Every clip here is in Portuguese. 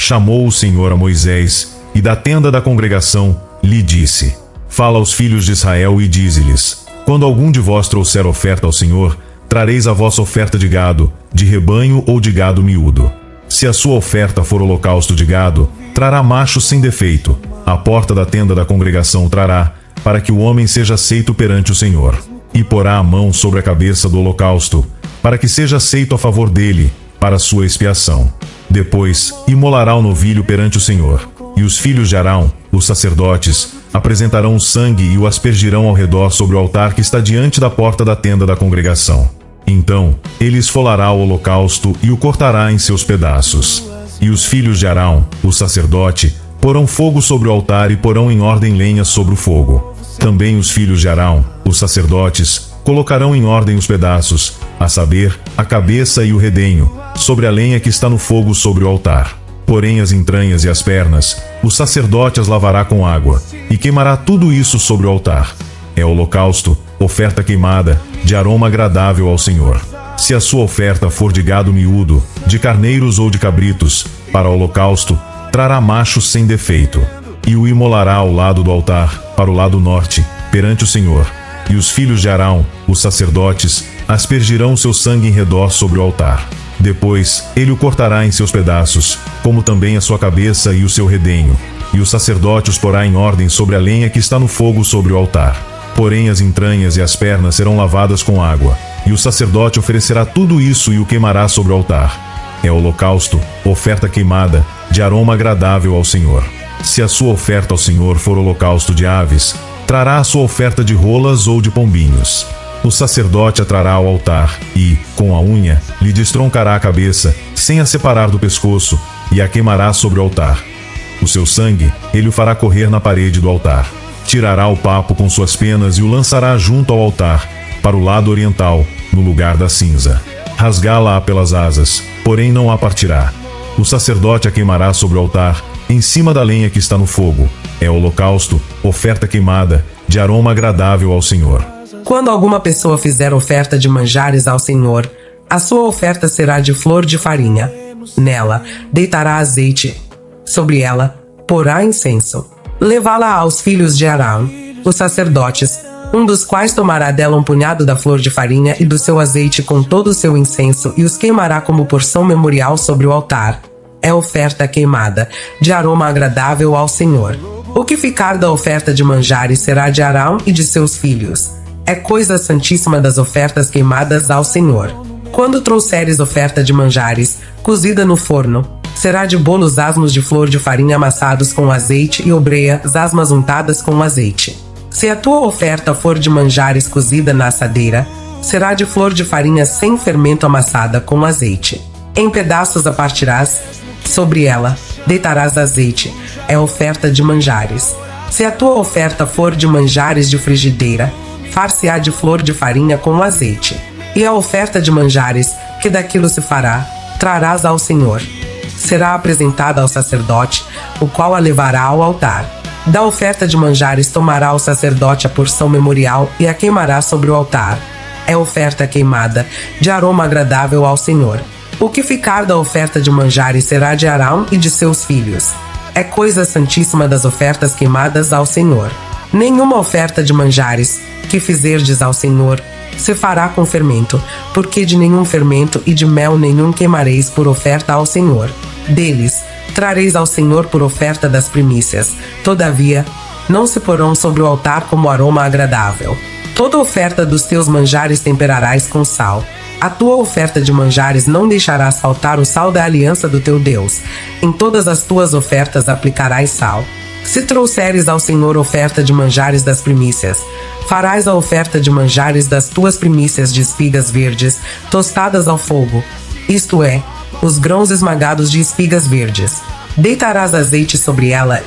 Chamou o Senhor a Moisés, e da tenda da congregação lhe disse: Fala aos filhos de Israel e dize-lhes: Quando algum de vós trouxer oferta ao Senhor, trareis a vossa oferta de gado, de rebanho ou de gado miúdo. Se a sua oferta for holocausto de gado, trará macho sem defeito. A porta da tenda da congregação trará, para que o homem seja aceito perante o Senhor. E porá a mão sobre a cabeça do holocausto, para que seja aceito a favor dele, para sua expiação. Depois, imolará o novilho perante o Senhor. E os filhos de Arão, os sacerdotes, apresentarão o sangue e o aspergirão ao redor sobre o altar que está diante da porta da tenda da congregação. Então, ele esfolará o holocausto e o cortará em seus pedaços. E os filhos de Arão, o sacerdote, porão fogo sobre o altar e porão em ordem lenha sobre o fogo. Também os filhos de Arão, os sacerdotes, colocarão em ordem os pedaços, a saber, a cabeça e o redenho, sobre a lenha que está no fogo sobre o altar. Porém as entranhas e as pernas, o sacerdote as lavará com água, e queimará tudo isso sobre o altar. É holocausto, oferta queimada, de aroma agradável ao Senhor. Se a sua oferta for de gado miúdo, de carneiros ou de cabritos, para o holocausto, trará macho sem defeito. E o imolará ao lado do altar, para o lado norte, perante o Senhor. E os filhos de Arão, os sacerdotes, aspergirão seu sangue em redor sobre o altar. Depois, ele o cortará em seus pedaços, como também a sua cabeça e o seu redenho. E o sacerdote os porá em ordem sobre a lenha que está no fogo sobre o altar. Porém as entranhas e as pernas serão lavadas com água. E o sacerdote oferecerá tudo isso e o queimará sobre o altar. É holocausto, oferta queimada, de aroma agradável ao Senhor. Se a sua oferta ao Senhor for holocausto de aves, trará a sua oferta de rolas ou de pombinhos. O sacerdote a trará ao altar e, com a unha, lhe destroncará a cabeça, sem a separar do pescoço, e a queimará sobre o altar. O seu sangue ele o fará correr na parede do altar. Tirará o papo com suas penas e o lançará junto ao altar, para o lado oriental, no lugar da cinza. Rasgá-la pelas asas, porém não a partirá. O sacerdote a queimará sobre o altar, em cima da lenha que está no fogo. É holocausto, oferta queimada, de aroma agradável ao Senhor. Quando alguma pessoa fizer oferta de manjares ao Senhor, a sua oferta será de flor de farinha. Nela, deitará azeite. Sobre ela, porá incenso. Levá-la aos filhos de Arão, os sacerdotes, um dos quais tomará dela um punhado da flor de farinha e do seu azeite com todo o seu incenso e os queimará como porção memorial sobre o altar. É oferta queimada, de aroma agradável ao Senhor. O que ficar da oferta de manjares será de Arão e de seus filhos. É coisa santíssima das ofertas queimadas ao Senhor. Quando trouxeres oferta de manjares, cozida no forno, será de bolos asmos de flor de farinha amassados com azeite e obreias asmas untadas com azeite. Se a tua oferta for de manjares cozida na assadeira, será de flor de farinha sem fermento amassada com azeite. Em pedaços a partirás, sobre ela deitarás azeite, é oferta de manjares. Se a tua oferta for de manjares de frigideira, far-se-á de flor de farinha com azeite. E a oferta de manjares, que daquilo se fará, trarás ao Senhor. Será apresentada ao sacerdote, o qual a levará ao altar. Da oferta de manjares tomará o sacerdote a porção memorial e a queimará sobre o altar. É oferta queimada, de aroma agradável ao Senhor. O que ficar da oferta de manjares será de Arão e de seus filhos. É coisa santíssima das ofertas queimadas ao Senhor. Nenhuma oferta de manjares que fizerdes ao Senhor se fará com fermento, porque de nenhum fermento e de mel nenhum queimareis por oferta ao Senhor. Deles trareis ao Senhor por oferta das primícias. Todavia, não se porão sobre o altar como aroma agradável. Toda oferta dos teus manjares temperarás com sal. A tua oferta de manjares não deixarás faltar o sal da aliança do teu Deus. Em todas as tuas ofertas aplicarás sal. Se trouxeres ao Senhor oferta de manjares das primícias, farás a oferta de manjares das tuas primícias de espigas verdes, tostadas ao fogo, isto é, os grãos esmagados de espigas verdes. Deitarás azeite sobre ela,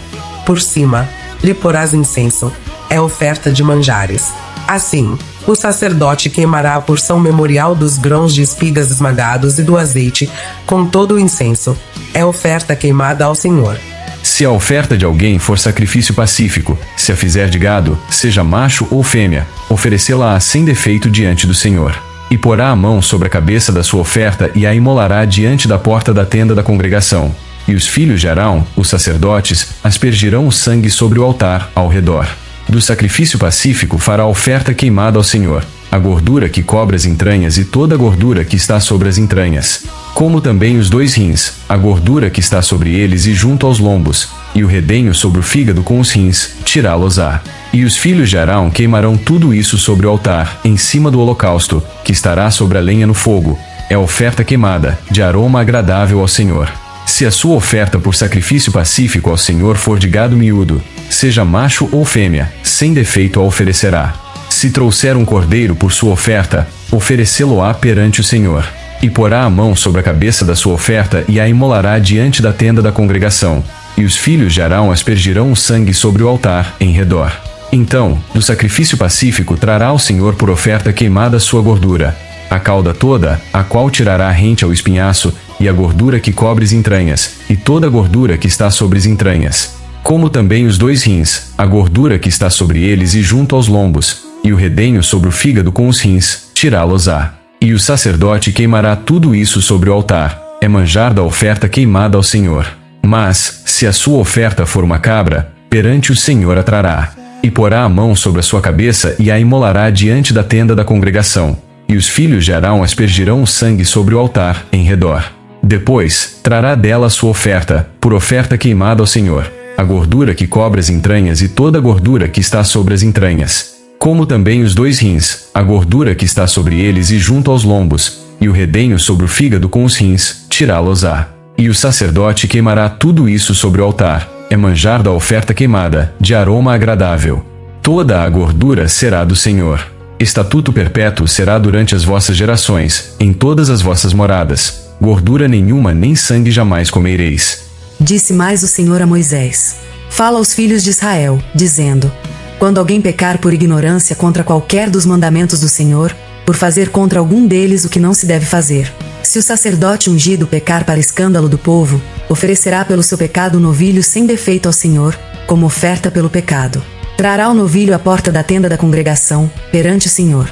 por cima, lhe porás incenso, é oferta de manjares. Assim, o sacerdote queimará a porção memorial dos grãos de espigas esmagados e do azeite, com todo o incenso, é oferta queimada ao Senhor. Se a oferta de alguém for sacrifício pacífico, se a fizer de gado, seja macho ou fêmea, oferecê-la-á sem defeito diante do Senhor. E porá a mão sobre a cabeça da sua oferta e a imolará diante da porta da tenda da congregação. E os filhos de Arão, os sacerdotes, aspergirão o sangue sobre o altar, ao redor. Do sacrifício pacífico fará oferta queimada ao Senhor, a gordura que cobre as entranhas e toda a gordura que está sobre as entranhas, como também os 2 rins, a gordura que está sobre eles e junto aos lombos, e o redenho sobre o fígado com os rins, tirá-los-á. E os filhos de Arão queimarão tudo isso sobre o altar, em cima do holocausto, que estará sobre a lenha no fogo. É oferta queimada, de aroma agradável ao Senhor. Se a sua oferta por sacrifício pacífico ao Senhor for de gado miúdo, seja macho ou fêmea, sem defeito a oferecerá. Se trouxer um cordeiro por sua oferta, oferecê-lo-á perante o Senhor. E porá a mão sobre a cabeça da sua oferta e a imolará diante da tenda da congregação. E os filhos de Arão aspergirão o sangue sobre o altar, em redor. Então, do sacrifício pacífico trará ao Senhor por oferta queimada a sua gordura, a cauda toda, a qual tirará rente ao espinhaço, e a gordura que cobre as entranhas, e toda a gordura que está sobre as entranhas, como também os 2 rins, a gordura que está sobre eles e junto aos lombos, e o redenho sobre o fígado com os rins, tirá-los-á. E o sacerdote queimará tudo isso sobre o altar, é manjar da oferta queimada ao Senhor. Mas, se a sua oferta for uma cabra, perante o Senhor a trará, e porá a mão sobre a sua cabeça e a imolará diante da tenda da congregação. E os filhos de Arão aspergirão o sangue sobre o altar, em redor. Depois, trará dela a sua oferta, por oferta queimada ao Senhor, a gordura que cobre as entranhas e toda a gordura que está sobre as entranhas, como também os 2 rins, a gordura que está sobre eles e junto aos lombos, e o redenho sobre o fígado com os rins, tirá-los-á. E o sacerdote queimará tudo isso sobre o altar, é manjar da oferta queimada, de aroma agradável. Toda a gordura será do Senhor. Estatuto perpétuo será durante as vossas gerações, em todas as vossas moradas. Gordura nenhuma nem sangue jamais comereis. Disse mais o Senhor a Moisés: Fala aos filhos de Israel, dizendo: Quando alguém pecar por ignorância contra qualquer dos mandamentos do Senhor, por fazer contra algum deles o que não se deve fazer, se o sacerdote ungido pecar para escândalo do povo, oferecerá pelo seu pecado um novilho sem defeito ao Senhor, como oferta pelo pecado. Trará o novilho à porta da tenda da congregação, perante o Senhor.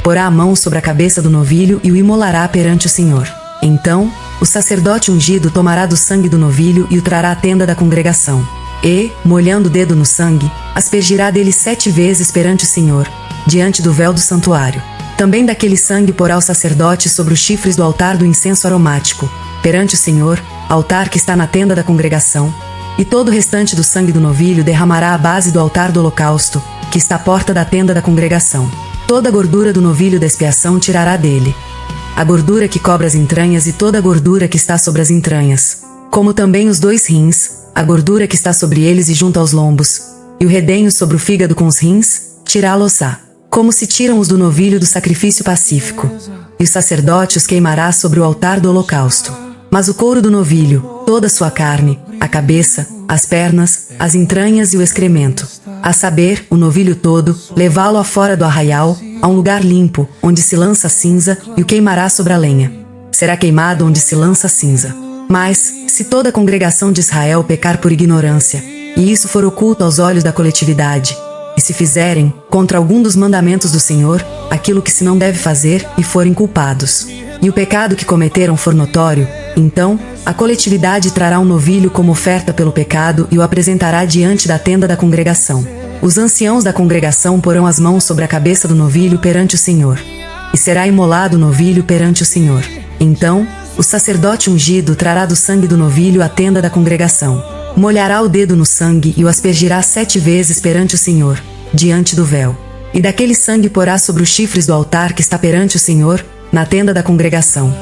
Porá a mão sobre a cabeça do novilho e o imolará perante o Senhor. Então, o sacerdote ungido tomará do sangue do novilho e o trará à tenda da congregação. E, molhando o dedo no sangue, aspergirá dele 7 vezes perante o Senhor, diante do véu do santuário. Também daquele sangue porá o sacerdote sobre os chifres do altar do incenso aromático, perante o Senhor, altar que está na tenda da congregação, e todo o restante do sangue do novilho derramará à base do altar do holocausto, que está à porta da tenda da congregação. Toda a gordura do novilho da expiação tirará dele. A gordura que cobre as entranhas e toda a gordura que está sobre as entranhas, como também os 2 rins, a gordura que está sobre eles e junto aos lombos, e o redenho sobre o fígado com os rins, tirá-los-á, como se tiram os do novilho do sacrifício pacífico. E o sacerdote os queimará sobre o altar do holocausto. Mas o couro do novilho, toda a sua carne, a cabeça, as pernas, as entranhas e o excremento, a saber, o novilho todo, levá-lo afora do arraial, a um lugar limpo, onde se lança a cinza, e o queimará sobre a lenha. Será queimado onde se lança a cinza. Mas, se toda a congregação de Israel pecar por ignorância, e isso for oculto aos olhos da coletividade, e se fizerem, contra algum dos mandamentos do Senhor, aquilo que se não deve fazer, e forem culpados, e o pecado que cometeram for notório, então, a coletividade trará um novilho como oferta pelo pecado e o apresentará diante da tenda da congregação. Os anciãos da congregação porão as mãos sobre a cabeça do novilho perante o Senhor, e será imolado o novilho perante o Senhor. Então, o sacerdote ungido trará do sangue do novilho à tenda da congregação, molhará o dedo no sangue e o aspergirá 7 vezes perante o Senhor, diante do véu. E daquele sangue porá sobre os chifres do altar que está perante o Senhor, na tenda da congregação.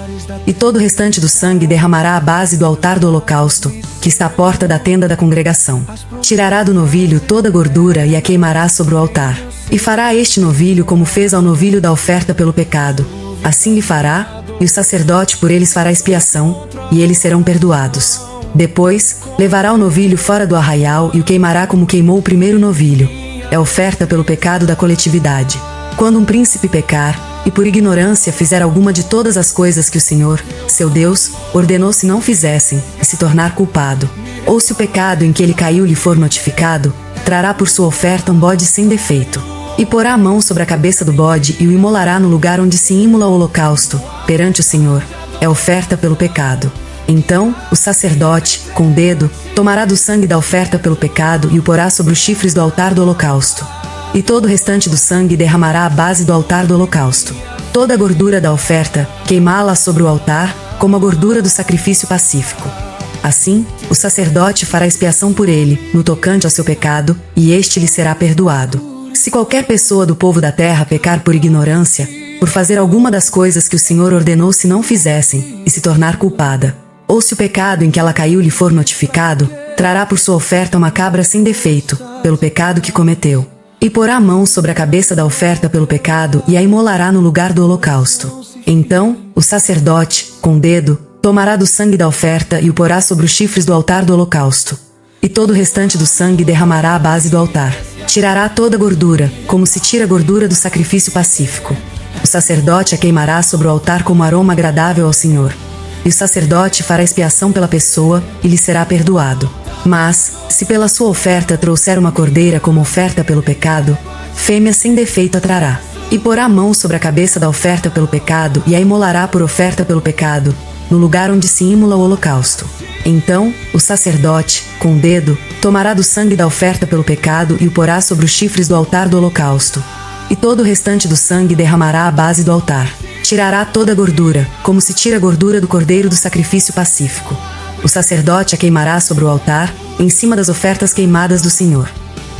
E todo o restante do sangue derramará à base do altar do holocausto, que está à porta da tenda da congregação. Tirará do novilho toda a gordura e a queimará sobre o altar. E fará a este novilho como fez ao novilho da oferta pelo pecado. Assim lhe fará, e o sacerdote por eles fará expiação, e eles serão perdoados. Depois, levará o novilho fora do arraial e o queimará como queimou o primeiro novilho. É oferta pelo pecado da coletividade. Quando um príncipe pecar, e por ignorância fizer alguma de todas as coisas que o Senhor, seu Deus, ordenou se não fizessem, e se tornar culpado, ou se o pecado em que ele caiu lhe for notificado, trará por sua oferta um bode sem defeito. E porá a mão sobre a cabeça do bode e o imolará no lugar onde se imola o holocausto, perante o Senhor. É oferta pelo pecado. Então, o sacerdote, com o dedo, tomará do sangue da oferta pelo pecado e o porá sobre os chifres do altar do holocausto. E todo o restante do sangue derramará à base do altar do holocausto. Toda a gordura da oferta, queimá-la sobre o altar, como a gordura do sacrifício pacífico. Assim, o sacerdote fará expiação por ele, no tocante ao seu pecado, e este lhe será perdoado. Se qualquer pessoa do povo da terra pecar por ignorância, por fazer alguma das coisas que o Senhor ordenou se não fizessem, e se tornar culpada, ou se o pecado em que ela caiu lhe for notificado, trará por sua oferta uma cabra sem defeito, pelo pecado que cometeu. E porá a mão sobre a cabeça da oferta pelo pecado e a imolará no lugar do holocausto. Então, o sacerdote, com o dedo, tomará do sangue da oferta e o porá sobre os chifres do altar do holocausto. E todo o restante do sangue derramará à base do altar. Tirará toda a gordura, como se tira a gordura do sacrifício pacífico. O sacerdote a queimará sobre o altar como aroma agradável ao Senhor. E o sacerdote fará expiação pela pessoa, e lhe será perdoado. Mas, se pela sua oferta trouxer uma cordeira como oferta pelo pecado, fêmea sem defeito a trará. E porá a mão sobre a cabeça da oferta pelo pecado e a imolará por oferta pelo pecado, no lugar onde se imola o holocausto. Então, o sacerdote, com o dedo, tomará do sangue da oferta pelo pecado e o porá sobre os chifres do altar do holocausto. E todo o restante do sangue derramará à base do altar. Tirará toda a gordura, como se tira a gordura do cordeiro do sacrifício pacífico. O sacerdote a queimará sobre o altar, em cima das ofertas queimadas do Senhor.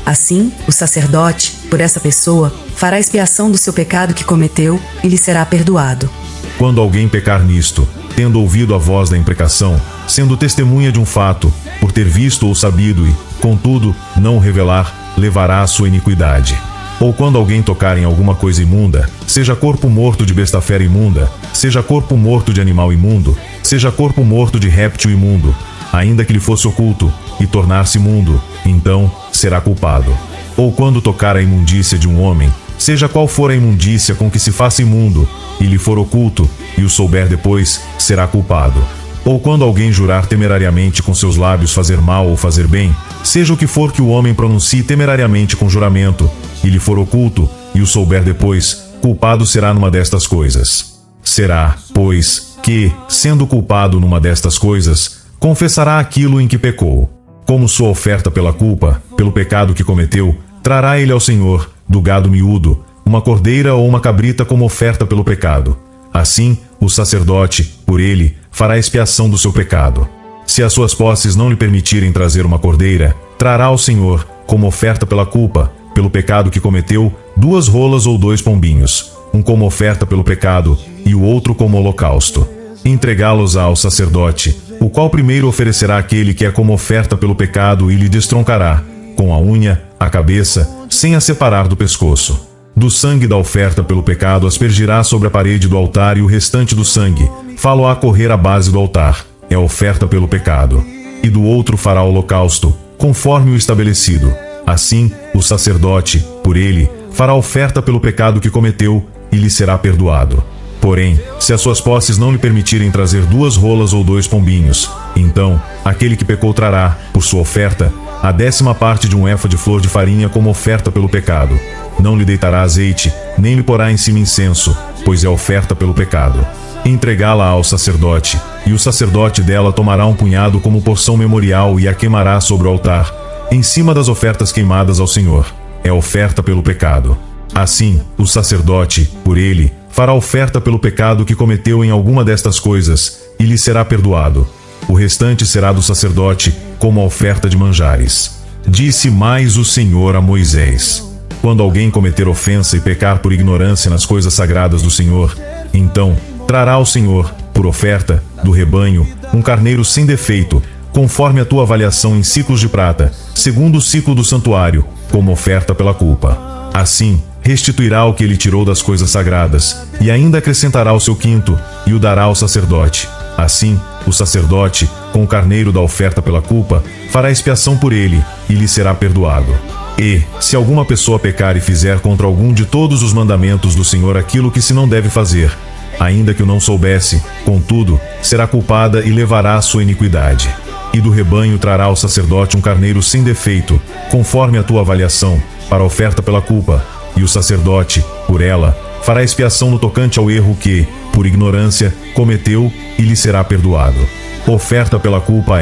Assim, o sacerdote, por essa pessoa, fará expiação do seu pecado que cometeu, e lhe será perdoado. Quando alguém pecar nisto, tendo ouvido a voz da imprecação, sendo testemunha de um fato, por ter visto ou sabido e, contudo, não o revelar, levará a sua iniquidade. Ou quando alguém tocar em alguma coisa imunda, seja corpo morto de besta fera imunda, seja corpo morto de animal imundo, seja corpo morto de réptil imundo, ainda que lhe fosse oculto, e tornar-se imundo, então será culpado. Ou quando tocar a imundícia de um homem, seja qual for a imundícia com que se faça imundo, e lhe for oculto, e o souber depois, será culpado. Ou quando alguém jurar temerariamente com seus lábios fazer mal ou fazer bem, seja o que for que o homem pronuncie temerariamente com juramento, e lhe for oculto, e o souber depois, culpado será numa destas coisas. Será, pois, que, sendo culpado numa destas coisas, confessará aquilo em que pecou. Como sua oferta pela culpa, pelo pecado que cometeu, trará ele ao Senhor, do gado miúdo, uma cordeira ou uma cabrita como oferta pelo pecado. Assim, o sacerdote, por ele, fará expiação do seu pecado. Se as suas posses não lhe permitirem trazer uma cordeira, trará ao Senhor, como oferta pela culpa, pelo pecado que cometeu, 2 rolas ou 2 pombinhos, um como oferta pelo pecado, e o outro como holocausto. Entregá-los ao sacerdote, o qual primeiro oferecerá aquele que é como oferta pelo pecado e lhe destroncará, com a unha, a cabeça, sem a separar do pescoço. Do sangue da oferta pelo pecado aspergirá sobre a parede do altar e o restante do sangue, fá-lo-á correr à base do altar, é oferta pelo pecado. E do outro fará holocausto, conforme o estabelecido. Assim, o sacerdote, por ele, fará oferta pelo pecado que cometeu, e lhe será perdoado. Porém, se as suas posses não lhe permitirem trazer 2 rolas ou 2 pombinhos, então, aquele que pecou trará, por sua oferta, a 10ª parte de um efa de flor de farinha como oferta pelo pecado. Não lhe deitará azeite, nem lhe porá em cima incenso, pois é oferta pelo pecado. Entregá-la ao sacerdote, e o sacerdote dela tomará um punhado como porção memorial e a queimará sobre o altar, em cima das ofertas queimadas ao Senhor. É oferta pelo pecado. Assim, o sacerdote, por ele, fará oferta pelo pecado que cometeu em alguma destas coisas, e lhe será perdoado. O restante será do sacerdote, como a oferta de manjares. Disse mais o Senhor a Moisés: quando alguém cometer ofensa e pecar por ignorância nas coisas sagradas do Senhor, então trará ao Senhor, por oferta, do rebanho, um carneiro sem defeito, conforme a tua avaliação em ciclos de prata, segundo o ciclo do santuário, como oferta pela culpa. Assim, restituirá o que ele tirou das coisas sagradas, e ainda acrescentará o seu quinto, e o dará ao sacerdote. Assim, o sacerdote, com o carneiro da oferta pela culpa, fará expiação por ele, e lhe será perdoado. E, se alguma pessoa pecar e fizer contra algum de todos os mandamentos do Senhor aquilo que se não deve fazer, ainda que o não soubesse, contudo, será culpada e levará a sua iniquidade. E do rebanho trará ao sacerdote um carneiro sem defeito, conforme a tua avaliação, para a oferta pela culpa, e o sacerdote, por ela, fará expiação no tocante ao erro que, por ignorância, cometeu, e lhe será perdoado. oferta pela culpa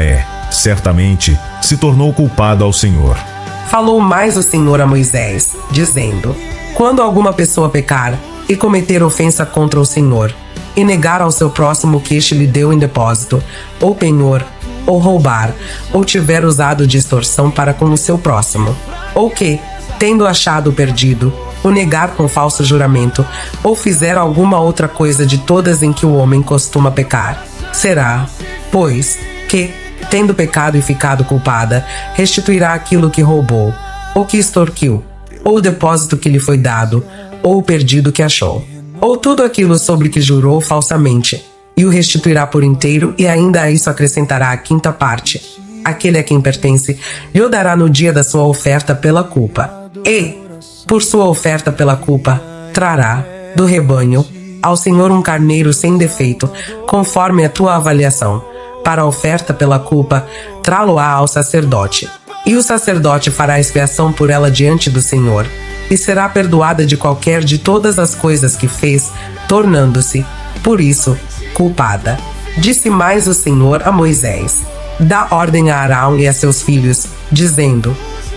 certamente, se tornou culpada ao Senhor. Falou mais o Senhor a Moisés, dizendo: quando alguma pessoa pecar e cometer ofensa contra o Senhor, e negar ao seu próximo o que este lhe deu em depósito, ou penhor, ou roubar, ou tiver usado de extorsão para com o seu próximo, ou que, tendo achado perdido, o negar com falso juramento, ou fizer alguma outra coisa de todas em que o homem costuma pecar, será, pois, que, tendo pecado e ficado culpada, restituirá aquilo que roubou, ou que extorquiu, ou o depósito que lhe foi dado, ou o perdido que achou, ou tudo aquilo sobre que jurou falsamente, e o restituirá por inteiro, e ainda a isso acrescentará a quinta parte. Aquele a quem pertence lhe o dará no dia da sua oferta pela culpa. E, por sua oferta pela culpa, trará, do rebanho, ao Senhor um carneiro sem defeito, conforme a tua avaliação. Para a oferta pela culpa, trá-lo-á ao sacerdote. E o sacerdote fará expiação por ela diante do Senhor, e será perdoada de qualquer de todas as coisas que fez, tornando-se, por isso, culpada. Disse mais o Senhor a Moisés: dá ordem a Arão e a seus filhos, dizendo: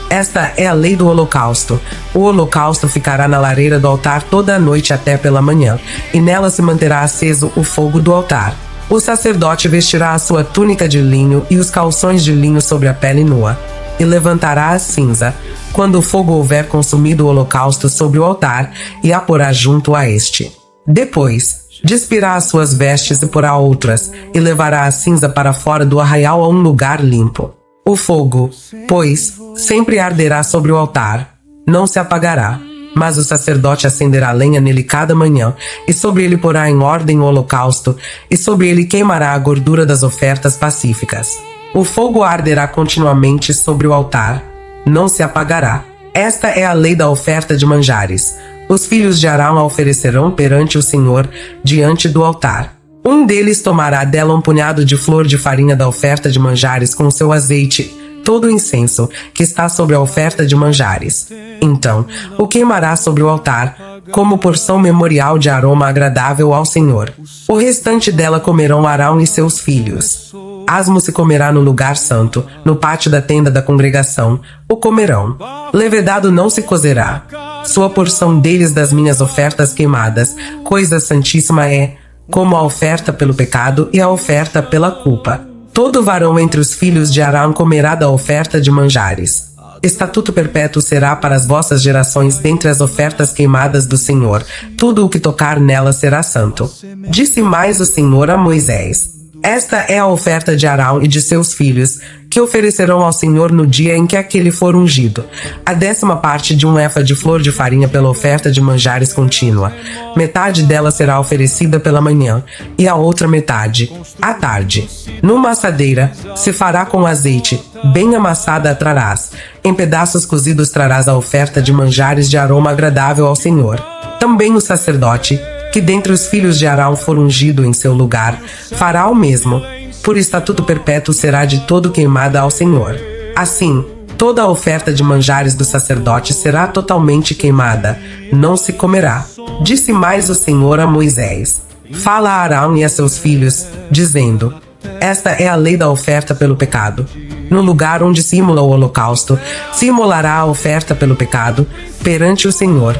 esta é a lei do holocausto. O holocausto ficará na lareira do altar toda a noite até pela manhã, e nela se manterá aceso o fogo do altar. O sacerdote vestirá a sua túnica de linho e os calções de linho sobre a pele nua, e levantará a cinza, quando o fogo houver consumido o holocausto sobre o altar, e a porá junto a este. Depois, despirá as suas vestes e porá outras, e levará a cinza para fora do arraial a um lugar limpo. O fogo, pois, sempre arderá sobre o altar, não se apagará. Mas o sacerdote acenderá lenha nele cada manhã, e sobre ele porá em ordem o holocausto, e sobre ele queimará a gordura das ofertas pacíficas. O fogo arderá continuamente sobre o altar, não se apagará. Esta é a lei da oferta de manjares. Os filhos de Arão a oferecerão perante o Senhor, diante do altar. Um deles tomará dela um punhado de flor de farinha da oferta de manjares com seu azeite, todo o incenso que está sobre a oferta de manjares. Então, o queimará sobre o altar, como porção memorial de aroma agradável ao Senhor. O restante dela comerão Arão e seus filhos. Asmo se comerá no lugar santo, no pátio da tenda da congregação, o comerão. Levedado não se cozerá. Sua porção deles das minhas ofertas queimadas, coisa santíssima é, como a oferta pelo pecado e a oferta pela culpa. Todo varão entre os filhos de Arão comerá da oferta de manjares. Estatuto perpétuo será para as vossas gerações dentre as ofertas queimadas do Senhor. Tudo o que tocar nela será santo. Disse mais o Senhor a Moisés: esta é a oferta de Arão e de seus filhos, que oferecerão ao Senhor no dia em que aquele for ungido: a 10ª parte de um efa de flor de farinha pela oferta de manjares contínua. Metade dela será oferecida pela manhã, e a outra metade, à tarde. Numa assadeira, se fará com azeite, bem amassada a trarás. Em pedaços cozidos trarás a oferta de manjares de aroma agradável ao Senhor. Também o sacerdote, que dentre os filhos de Arão for ungido em seu lugar, fará o mesmo. Por estatuto perpétuo será de todo queimada ao Senhor. Assim, toda a oferta de manjares do sacerdote será totalmente queimada, não se comerá. Disse mais o Senhor a Moisés: fala a Arão e a seus filhos, dizendo: esta é a lei da oferta pelo pecado. No lugar onde se imola o holocausto, se imolará a oferta pelo pecado, perante o Senhor.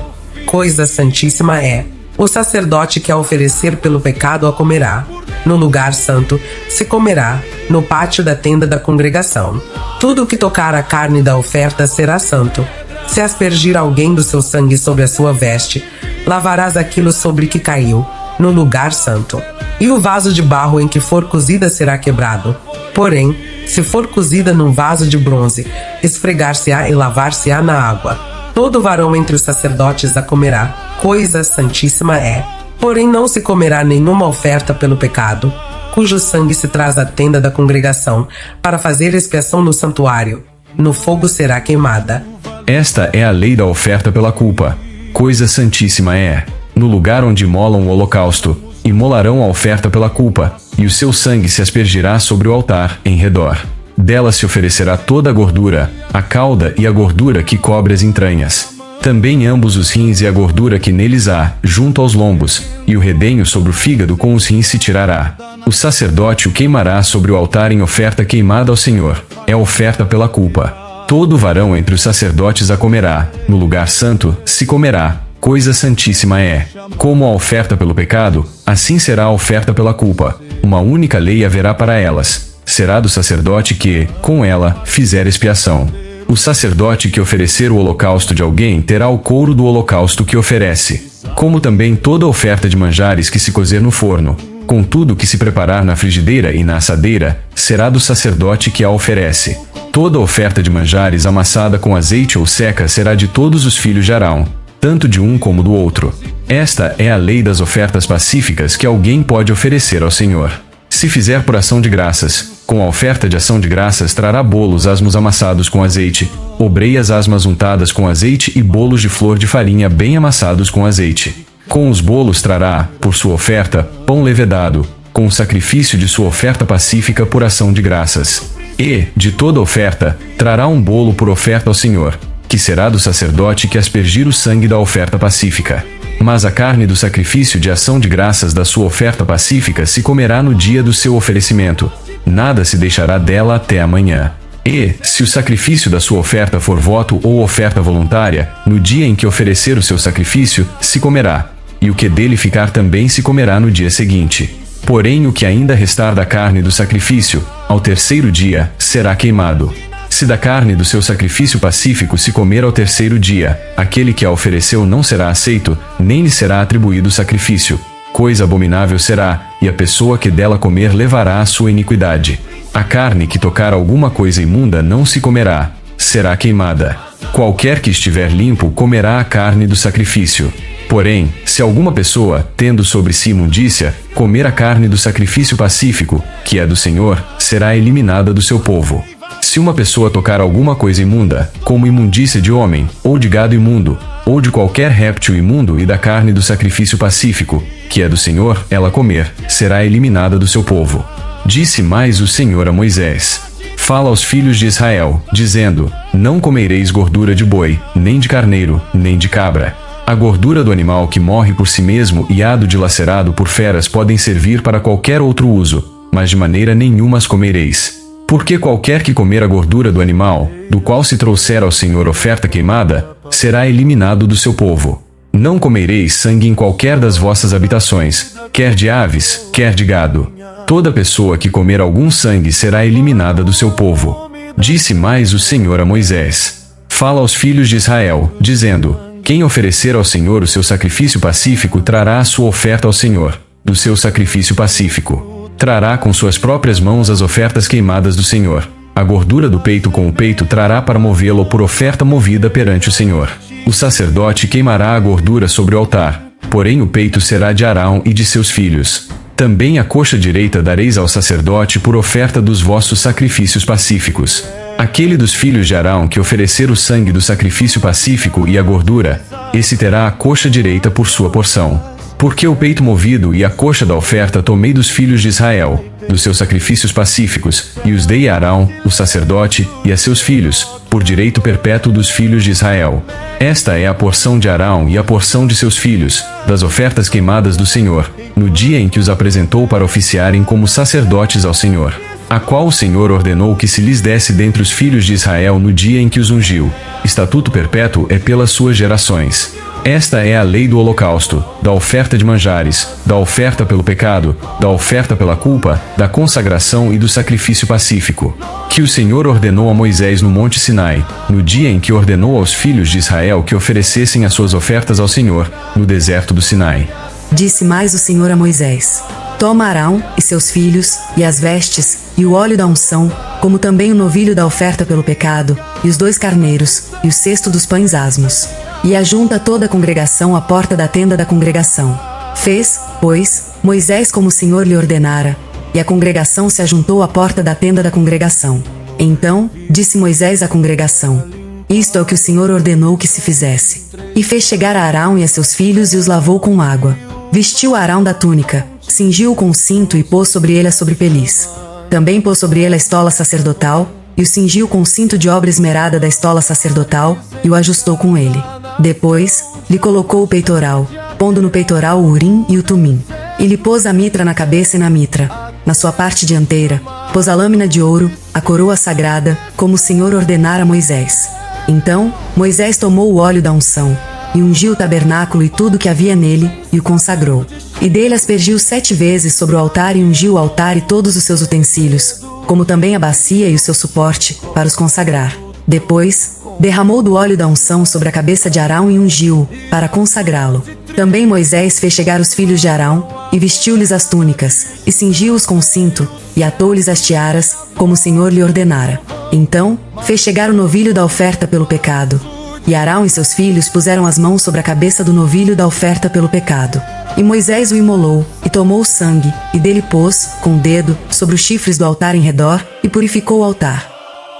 Coisa santíssima é. O sacerdote que a oferecer pelo pecado a comerá. No lugar santo se comerá, no pátio da tenda da congregação. Tudo o que tocar a carne da oferta será santo. Se aspergir alguém do seu sangue sobre a sua veste, lavarás aquilo sobre que caiu, no lugar santo. E o vaso de barro em que for cozida será quebrado. Porém, se for cozida num vaso de bronze, esfregar-se-á e lavar-se-á na água. Todo varão entre os sacerdotes a comerá. Coisa santíssima é. Porém não se comerá nenhuma oferta pelo pecado, cujo sangue se traz à tenda da congregação, para fazer expiação no santuário. No fogo será queimada. Esta é a lei da oferta pela culpa. Coisa santíssima é. No lugar onde molam o holocausto, imolarão a oferta pela culpa, e o seu sangue se aspergirá sobre o altar, em redor. Dela se oferecerá toda a gordura, a cauda e a gordura que cobre as entranhas. Também ambos os rins e a gordura que neles há, junto aos lombos, e o redenho sobre o fígado com os rins se tirará. O sacerdote o queimará sobre o altar em oferta queimada ao Senhor. É oferta pela culpa. Todo varão entre os sacerdotes a comerá. No lugar santo se comerá. Coisa santíssima é. Como a oferta pelo pecado, assim será a oferta pela culpa. Uma única lei haverá para elas. Será do sacerdote que, com ela, fizer expiação. O sacerdote que oferecer o holocausto de alguém terá o couro do holocausto que oferece, como também toda oferta de manjares que se cozer no forno. Contudo, que se preparar na frigideira e na assadeira, será do sacerdote que a oferece. Toda oferta de manjares amassada com azeite ou seca será de todos os filhos de Arão, tanto de um como do outro. Esta é a lei das ofertas pacíficas que alguém pode oferecer ao Senhor. Se fizer por ação de graças, com a oferta de ação de graças trará bolos asmos amassados com azeite, obreias asmas untadas com azeite e bolos de flor de farinha bem amassados com azeite. Com os bolos trará, por sua oferta, pão levedado, com o sacrifício de sua oferta pacífica por ação de graças. E, de toda oferta, trará um bolo por oferta ao Senhor, que será do sacerdote que aspergir o sangue da oferta pacífica. Mas a carne do sacrifício de ação de graças da sua oferta pacífica se comerá no dia do seu oferecimento. Nada se deixará dela até amanhã. E, se o sacrifício da sua oferta for voto ou oferta voluntária, no dia em que oferecer o seu sacrifício, se comerá. E o que dele ficar também se comerá no dia seguinte. Porém, o que ainda restar da carne do sacrifício, ao terceiro dia, será queimado. Se da carne do seu sacrifício pacífico se comer ao terceiro dia, aquele que a ofereceu não será aceito, nem lhe será atribuído o sacrifício. Coisa abominável será, e a pessoa que dela comer levará a sua iniquidade. A carne que tocar alguma coisa imunda não se comerá, será queimada. Qualquer que estiver limpo comerá a carne do sacrifício. Porém, se alguma pessoa, tendo sobre si imundícia, comer a carne do sacrifício pacífico, que é do Senhor, será eliminada do seu povo. Se uma pessoa tocar alguma coisa imunda, como imundícia de homem, ou de gado imundo, ou de qualquer réptil imundo e da carne do sacrifício pacífico, que é do Senhor, ela comer, será eliminada do seu povo. Disse mais o Senhor a Moisés: Fala aos filhos de Israel, dizendo: Não comereis gordura de boi, nem de carneiro, nem de cabra. A gordura do animal que morre por si mesmo e hado dilacerado por feras podem servir para qualquer outro uso, mas de maneira nenhuma as comereis. Porque qualquer que comer a gordura do animal, do qual se trouxer ao Senhor oferta queimada, será eliminado do seu povo. Não comereis sangue em qualquer das vossas habitações, quer de aves, quer de gado. Toda pessoa que comer algum sangue será eliminada do seu povo. Disse mais o Senhor a Moisés: Fala aos filhos de Israel, dizendo: Quem oferecer ao Senhor o seu sacrifício pacífico trará a sua oferta ao Senhor, do seu sacrifício pacífico. Trará com suas próprias mãos as ofertas queimadas do Senhor. A gordura do peito com o peito trará para movê-lo por oferta movida perante o Senhor. O sacerdote queimará a gordura sobre o altar, porém o peito será de Arão e de seus filhos. Também a coxa direita dareis ao sacerdote por oferta dos vossos sacrifícios pacíficos. Aquele dos filhos de Arão que oferecer o sangue do sacrifício pacífico e a gordura, esse terá a coxa direita por sua porção. Porque o peito movido e a coxa da oferta tomei dos filhos de Israel, dos seus sacrifícios pacíficos, e os dei a Arão, o sacerdote, e a seus filhos, por direito perpétuo dos filhos de Israel. Esta é a porção de Arão e a porção de seus filhos, das ofertas queimadas do Senhor, no dia em que os apresentou para oficiarem como sacerdotes ao Senhor, a qual o Senhor ordenou que se lhes desse dentre os filhos de Israel no dia em que os ungiu. Estatuto perpétuo é pelas suas gerações. Esta é a lei do holocausto, da oferta de manjares, da oferta pelo pecado, da oferta pela culpa, da consagração e do sacrifício pacífico, que o Senhor ordenou a Moisés no Monte Sinai, no dia em que ordenou aos filhos de Israel que oferecessem as suas ofertas ao Senhor, no deserto do Sinai. Disse mais o Senhor a Moisés: Toma Arão e seus filhos, e as vestes, e o óleo da unção, como também o novilho da oferta pelo pecado, e os 2 carneiros, e o cesto dos pães asmos. E ajunta toda a congregação à porta da tenda da congregação. Fez, pois, Moisés como o Senhor lhe ordenara, e a congregação se ajuntou à porta da tenda da congregação. Então, disse Moisés à congregação: Isto é o que o Senhor ordenou que se fizesse. E fez chegar a Arão e a seus filhos e os lavou com água. Vestiu Arão da túnica, cingiu-o com o cinto e pôs sobre ele a sobrepeliz. Também pôs sobre ele a estola sacerdotal, e o cingiu com o cinto de obra esmerada da estola sacerdotal, e o ajustou com ele. Depois, lhe colocou o peitoral, pondo no peitoral o urim e o tumim. E lhe pôs a mitra na cabeça e na mitra. na sua parte dianteira, pôs a lâmina de ouro, a coroa sagrada, como o Senhor ordenara a Moisés. Então, Moisés tomou o óleo da unção, e ungiu o tabernáculo e tudo que havia nele, e o consagrou. E dele aspergiu 7 vezes sobre o altar e ungiu o altar e todos os seus utensílios, como também a bacia e o seu suporte, para os consagrar. Depois, derramou do óleo da unção sobre a cabeça de Arão e ungiu-o, para consagrá-lo. Também Moisés fez chegar os filhos de Arão, e vestiu-lhes as túnicas, e cingiu-os com cinto, e atou-lhes as tiaras, como o Senhor lhe ordenara. Então, fez chegar o novilho da oferta pelo pecado. E Arão e seus filhos puseram as mãos sobre a cabeça do novilho da oferta pelo pecado. E Moisés o imolou, e tomou o sangue, e dele pôs, com o dedo, sobre os chifres do altar em redor, e purificou o altar.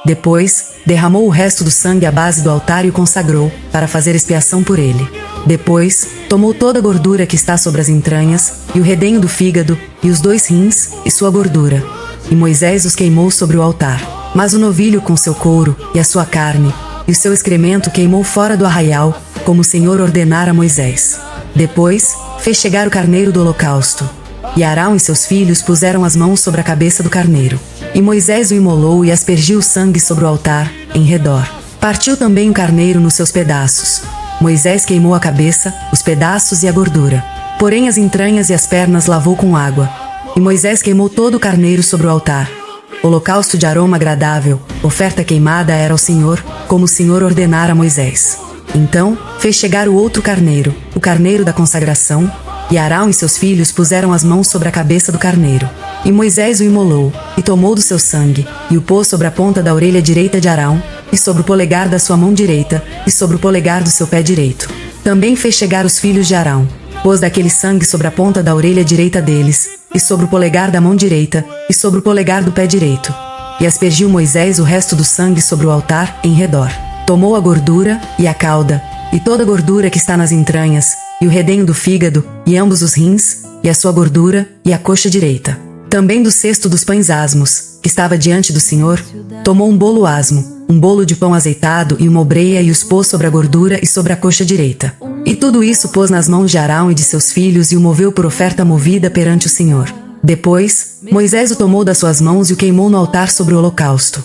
Depois, derramou o resto do sangue à base do altar e o consagrou, para fazer expiação por ele. Depois, tomou toda a gordura que está sobre as entranhas, e o redenho do fígado, e os 2 rins, e sua gordura. E Moisés os queimou sobre o altar. Mas o novilho com seu couro, e a sua carne, e o seu excremento queimou fora do arraial, como o Senhor ordenara a Moisés. Depois, fez chegar o carneiro do holocausto. E Arão e seus filhos puseram as mãos sobre a cabeça do carneiro. E Moisés o imolou e aspergiu o sangue sobre o altar, em redor. Partiu também o carneiro nos seus pedaços. Moisés queimou a cabeça, os pedaços e a gordura. Porém as entranhas e as pernas lavou com água. E Moisés queimou todo o carneiro sobre o altar. Holocausto de aroma agradável, oferta queimada era ao Senhor, como o Senhor ordenara a Moisés. Então, fez chegar o outro carneiro, o carneiro da consagração, e Arão e seus filhos puseram as mãos sobre a cabeça do carneiro. E Moisés o imolou, e tomou do seu sangue, e o pôs sobre a ponta da orelha direita de Arão, e sobre o polegar da sua mão direita, e sobre o polegar do seu pé direito. Também fez chegar os filhos de Arão, pôs daquele sangue sobre a ponta da orelha direita deles, e sobre o polegar da mão direita, e sobre o polegar do pé direito. E aspergiu Moisés o resto do sangue sobre o altar, em redor. Tomou a gordura, e a cauda, e toda a gordura que está nas entranhas, e o redenho do fígado, e ambos os rins, e a sua gordura, e a coxa direita. Também do cesto dos pães asmos, que estava diante do Senhor, tomou um bolo asmo, um bolo de pão azeitado e uma obreia e os pôs sobre a gordura e sobre a coxa direita. E tudo isso pôs nas mãos de Arão e de seus filhos e o moveu por oferta movida perante o Senhor. Depois, Moisés o tomou das suas mãos e o queimou no altar sobre o holocausto.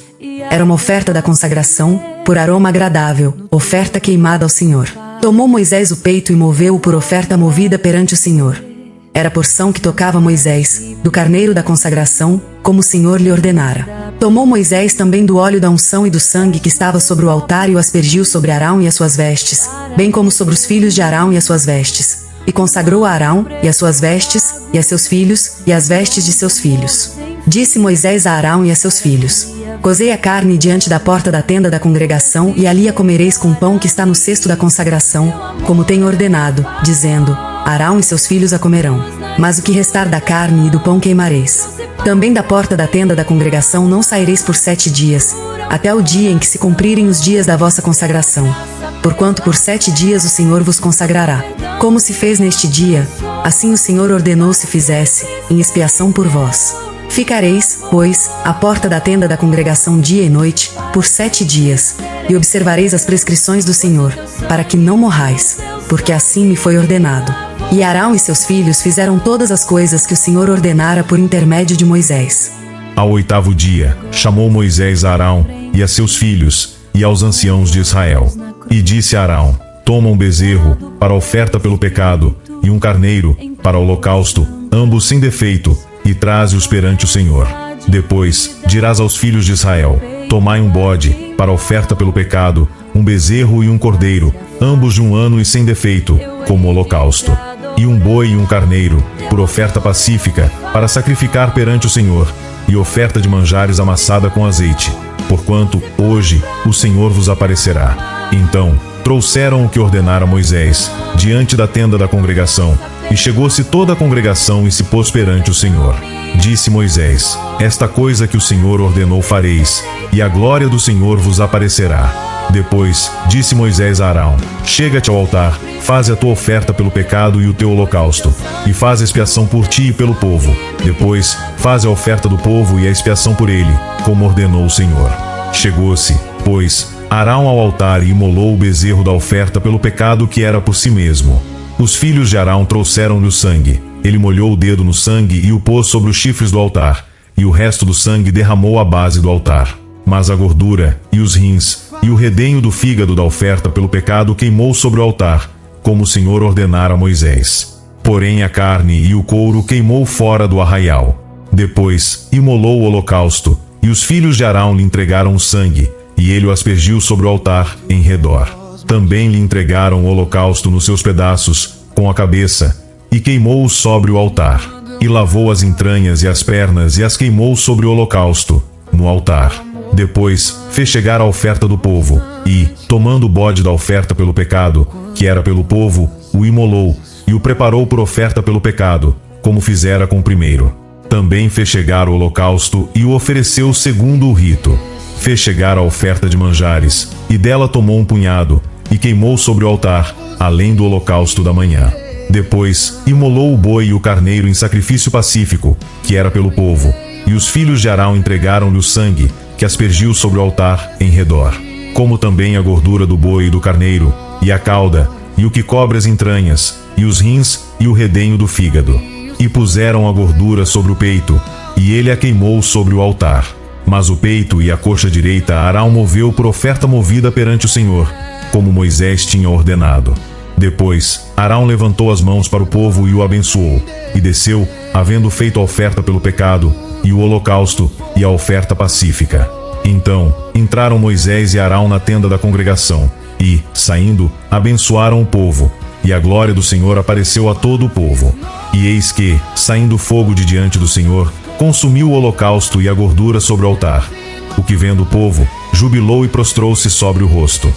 Era uma oferta da consagração, por aroma agradável, oferta queimada ao Senhor. Tomou Moisés o peito e moveu-o por oferta movida perante o Senhor. Era a porção que tocava Moisés, do carneiro da consagração, como o Senhor lhe ordenara. Tomou Moisés também do óleo da unção e do sangue que estava sobre o altar e o aspergiu sobre Arão e as suas vestes, bem como sobre os filhos de Arão e as suas vestes. E consagrou a Arão, e as suas vestes, e a seus filhos, e as vestes de seus filhos. Disse Moisés a Arão e a seus filhos: Cozei a carne diante da porta da tenda da congregação, e ali a comereis com o pão que está no cesto da consagração, como tenho ordenado, dizendo: Arão e seus filhos a comerão. Mas o que restar da carne e do pão queimareis. Também da porta da tenda da congregação não saireis por 7 dias, até o dia em que se cumprirem os dias da vossa consagração. Porquanto por 7 dias o Senhor vos consagrará. Como se fez neste dia, assim o Senhor ordenou se fizesse, em expiação por vós. Ficareis, pois, à porta da tenda da congregação dia e noite, por 7 dias, e observareis as prescrições do Senhor, para que não morrais, porque assim me foi ordenado. E Arão e seus filhos fizeram todas as coisas que o Senhor ordenara por intermédio de Moisés. Ao 8º dia, chamou Moisés a Arão e a seus filhos, e aos anciãos de Israel. E disse a Arão: Toma um bezerro, para oferta pelo pecado, e um carneiro, para holocausto, ambos sem defeito, e traze-os perante o Senhor. Depois, dirás aos filhos de Israel: Tomai um bode, para oferta pelo pecado, um bezerro e um cordeiro, ambos de 1 ano e sem defeito, como holocausto. E um boi e um carneiro, por oferta pacífica, para sacrificar perante o Senhor, e oferta de manjares amassada com azeite, porquanto, hoje, o Senhor vos aparecerá. Então, trouxeram o que ordenara Moisés, diante da tenda da congregação, e chegou-se toda a congregação e se pôs perante o Senhor. Disse Moisés: Esta coisa que o Senhor ordenou fareis, e a glória do Senhor vos aparecerá. Depois, disse Moisés a Arão: Chega-te ao altar, faze a tua oferta pelo pecado e o teu holocausto, e faz a expiação por ti e pelo povo. Depois, faze a oferta do povo e a expiação por ele, como ordenou o Senhor. Chegou-se, pois, Arão ao altar e imolou o bezerro da oferta pelo pecado que era por si mesmo. Os filhos de Arão trouxeram-lhe o sangue, ele molhou o dedo no sangue e o pôs sobre os chifres do altar, e o resto do sangue derramou à base do altar. Mas a gordura, e os rins, e o redenho do fígado da oferta pelo pecado queimou sobre o altar, como o Senhor ordenara a Moisés. Porém a carne e o couro queimou fora do arraial. Depois imolou o holocausto, e os filhos de Arão lhe entregaram o sangue, e ele o aspergiu sobre o altar em redor. Também lhe entregaram o holocausto nos seus pedaços, com a cabeça, e queimou-o sobre o altar. E lavou as entranhas e as pernas e as queimou sobre o holocausto, no altar. Depois fez chegar a oferta do povo, e, tomando o bode da oferta pelo pecado, que era pelo povo, o imolou, e o preparou por oferta pelo pecado, como fizera com o primeiro. Também fez chegar o holocausto e o ofereceu segundo o rito. Fez chegar a oferta de manjares, e dela tomou um punhado, e queimou sobre o altar, além do holocausto da manhã. Depois imolou o boi e o carneiro em sacrifício pacífico, que era pelo povo, e os filhos de Arão entregaram-lhe o sangue, que aspergiu sobre o altar em redor, como também a gordura do boi e do carneiro, e a cauda, e o que cobre as entranhas, e os rins, e o redenho do fígado. E puseram a gordura sobre o peito, e ele a queimou sobre o altar. Mas o peito e a coxa direita Arão moveu por oferta movida perante o Senhor, como Moisés tinha ordenado. Depois, Arão levantou as mãos para o povo e o abençoou, e desceu, havendo feito a oferta pelo pecado, e o holocausto, e a oferta pacífica. Então, entraram Moisés e Arão na tenda da congregação, e, saindo, abençoaram o povo, e a glória do Senhor apareceu a todo o povo. E eis que, saindo fogo de diante do Senhor, consumiu o holocausto e a gordura sobre o altar. O que vendo o povo, jubilou e prostrou-se sobre o rosto.